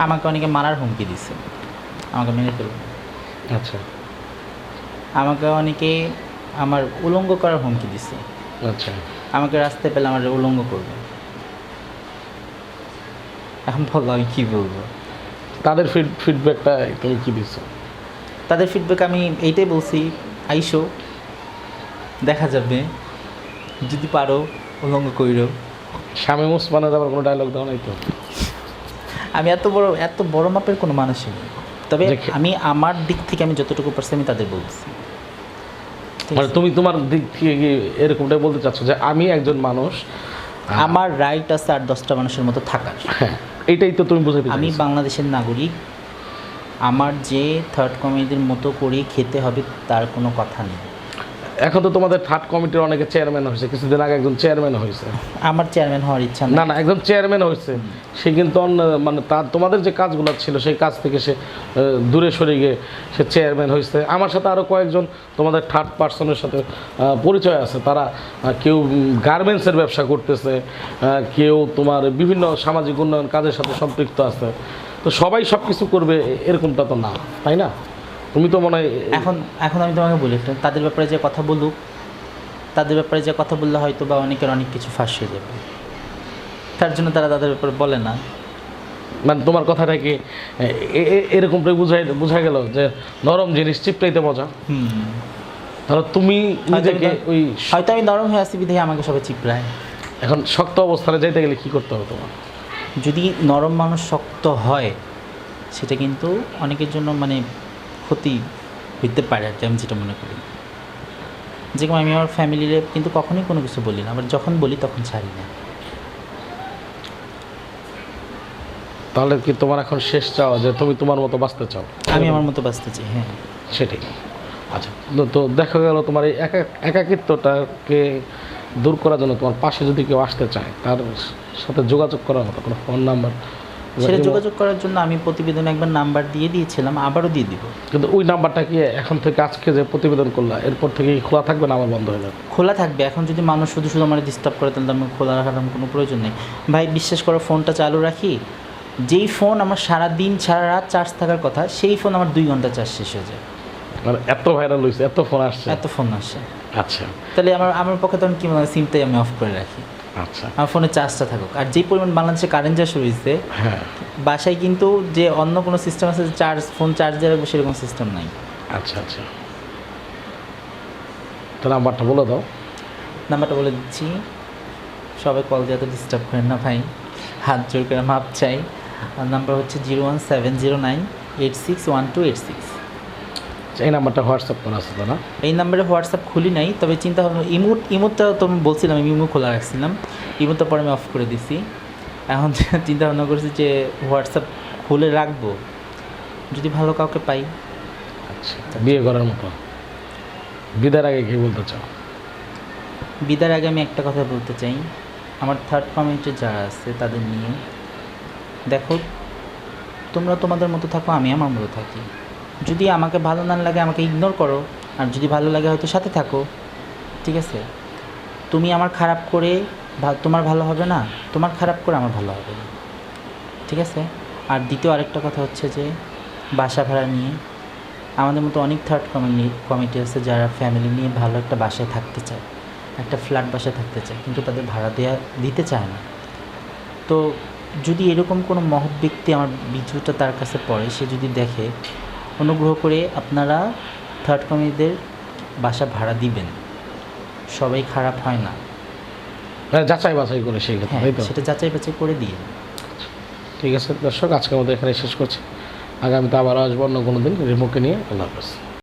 আমাকে অনেকে মারার হুমকি দিছে, আমাকে মেরে ফেলবে। আচ্ছা আমাকে অনেকে আমার উলঙ্গ করার হুমকি দিছে, আচ্ছা। আমাকে রাস্তায় পেলে আমার উলঙ্গ করবে। এখন বলো আমি কী বলবো? তাদের ফিডব্যাকটা তুমি কী দিচ্ছ? তাদের ফিডব্যাক আমি এইটাই বলছি, আইসো দেখা যাবে, যদি পারো উলঙ্গ কইরো। শামীম ওসমানের আবার কোনো ডায়লগ দাও নাই তো? আমি এত বড় মাপের কোনো মানুষই নেই, তবে আমি আমার দিক থেকে আমি যতটুকু পারছি আমি তাদের বলছি। মানে তুমি তোমার দিক থেকে কি এরকমটাই বলতে চাচ্ছ যে আমি একজন মানুষ, আমার রাইট আছে আর 10টা মানুষের মতো থাকার। হ্যাঁ এইটাই তো তুমি বুঝাতে আমি চাইছো। বাংলাদেশের নাগরিক, আমার যে থার্ড কমিটির মতো করে খেতে হবে তার কোনো কথা নেই। এখন তো তোমাদের থার্ড কমিটির অনেকে চেয়ারম্যান হয়েছে, কিছুদিন আগে একজন চেয়ারম্যান হয়েছে। আমার চেয়ারম্যান হওয়ার ইচ্ছা না না, একজন চেয়ারম্যান হয়েছে, সে কিন্তু মানে তার তোমাদের যে কাজগুলো ছিল সেই কাজ থেকে সে দূরে সরে গিয়ে সে চেয়ারম্যান হয়েছে। আমার সাথে আরও কয়েকজন তোমাদের থার্ড পার্সনের সাথে পরিচয় আছে, তারা কেউ গার্মেন্টসের ব্যবসা করতেছে, কেউ তোমার বিভিন্ন সামাজিক উন্নয়ন কাজের সাথে সম্পৃক্ত আছে। তো সবাই সব কিছু করবে এরকমটা তো না, তাই না? তুমি তো মনে হয় এখন আমি তোমাকে বলি, তাদের ব্যাপারে যে কথা বলুক, তাদের ব্যাপারে যে কথা বললে হয়তো বা অনেকের অনেক কিছু ফাঁস হয়ে যাবে, তার জন্য তারা তাদের ব্যাপারে বলে না। মানে তোমার কথাটা কি এরকমটাই বোঝা গেল যে নরম জিনিস চিপটাইতে মজা? ধরো তুমি নিজেকে ওই হয়তো আমি নরম হয়ে আসি বিধায় আমাকে সবাই চিপড়ায়। এখন শক্ত অবস্থানে যাইতে গেলে কী করতে হবে তোমার? যদি নরম মানুষ শক্ত হয় সেটা কিন্তু অনেকের জন্য মানে ক্ষতি হইতে পারে আর কি, আমি যেটা মনে করি। যেরকম আমি আমার ফ্যামিলিরে কিন্তু কখনোই কোনো কিছু বলি না, আবার যখন বলি তখন ছাড়ি না। তাহলে কি তোমার এখন শেষ চাও যে তুমি তোমার মতো বাঁচতে চাও? আমি আমার মতো বাঁচতে চাই, হ্যাঁ সেটাই। আচ্ছা, তো দেখা গেল তোমার এই একাকিত্বটাকে দূর করার জন্য তোমার পাশে যদি কেউ আসতে চায়, তার সাথে যোগাযোগ করার মতো কোনো ফোন নাম্বার? সেটা যোগাযোগ করার জন্য আমি প্রতিবেদনে একবার নাম্বার দিয়ে দিয়েছিলাম, আবারও দিয়ে দিব। কিন্তু ওই নাম্বারটা কি এখন থেকে আজকে যে প্রতিবেদন করলা এরপর থেকে খোলা থাকবে না আমার বন্ধ হয়ে যাবে? খোলা থাকবে। এখন যদি মানুষ শুধু আমার ডিস্টার্ব করে তাহলে আমি খোলা রাখার আমার কোনো প্রয়োজন নেই। ভাই বিশ্বাস করো, ফোনটা চালু রাখি, যেই ফোন আমার সারাদিন সারা রাত চার্জ থাকার কথা সেই ফোন আমার 2 ঘন্টা চার্জ শেষ হয়ে যায়। মানে এত ভাইরাল হয়েছে, এত ফোন আসছে, এত ফোন আসে। আচ্ছা তাহলে আমার পক্ষে তখন কী মনে হয়, সিমটাই আমি অফ করে রাখি, আচ্ছা। আমার ফোনে চার্জটা থাকুক। আর যেই পরিমাণ বাংলাদেশে কারেন্ট যা শুরু হয়েছে, হ্যাঁ বাসায় কিন্তু যে অন্য কোনো সিস্টেম আছে যে ফোন চার্জ দিয়ে রাখবো সেরকম সিস্টেম নাই। আচ্ছা আচ্ছা, তো নাম্বারটা বলে দাও। নাম্বারটা বলে দিচ্ছি, সবাই কল দিয়ে তো ডিস্টার্ব করেন না ভাই, হাত জোর করে মাপ চাই। আর নাম্বার হচ্ছে 01709861286। এই নাম্বারটা হোয়াটসঅ্যাপ করা আছে তো না? এই নাম্বারে হোয়াটসঅ্যাপ খুলি নাই, তবে চিন্তা ভাবনা ইমোটটা তো আমি বলছিলাম, আমি ইমো খোলা রাখছিলাম, ইমোটা পরে আমি অফ করে দিছি। এখন চিন্তা ভাবনা করছি যে হোয়াটসঅ্যাপ খুলে রাখবো যদি ভালো কাউকে পাই। আচ্ছা, বিয়ে করার মতো বিদার আগে কি বলতে চাও? বিদার আগে আমি একটা কথা বলতে চাই, আমার থার্ড কমিউনিটির যারা আছে তাদের নিয়ে, দেখো তোমরা তোমাদের মতো থাকো, আমি আমার মতো থাকি। যদি আমাকে ভালো না লাগে আমাকে ইগনোর করো, আর যদি ভালো লাগে হয়তো সাথে থাকো, ঠিক আছে? তুমি আমার খারাপ করে তোমার ভালো হবে না, তোমার খারাপ করে আমার ভালো হবে না, ঠিক আছে? আর দ্বিতীয় আরেকটা কথা হচ্ছে যে বাসা ভাড়া নিয়ে, আমাদের মতো অনেক থার্ড কমিটি আছে যারা ফ্যামিলি নিয়ে ভালো একটা বাসায় থাকতে চায়, একটা ফ্ল্যাট বাসায় থাকতে চায়, কিন্তু তাদের ভাড়া দিতে চায় না। তো যদি এরকম কোনো মহৎ ব্যক্তি আমার ভিডিওটা তার কাছে পড়ে, সে যদি দেখে, অনুগ্রহ করে আপনারা থার্ড কমিটিদের বাসা ভাড়া দিবেন, সবাই খারাপ হয় না। যাচাই বাছাই করে সেই কথা, হ্যাঁ, তাই তো? সেটা যাচাই বাছাই করে দিয়ে। ঠিক আছে দর্শক, আজকের মতো এখানে শেষ করছি। আগামীতে আবার আসবো অন্য কোনো দিন রিমোকে নিয়ে। আল্লাহ হাফেজ।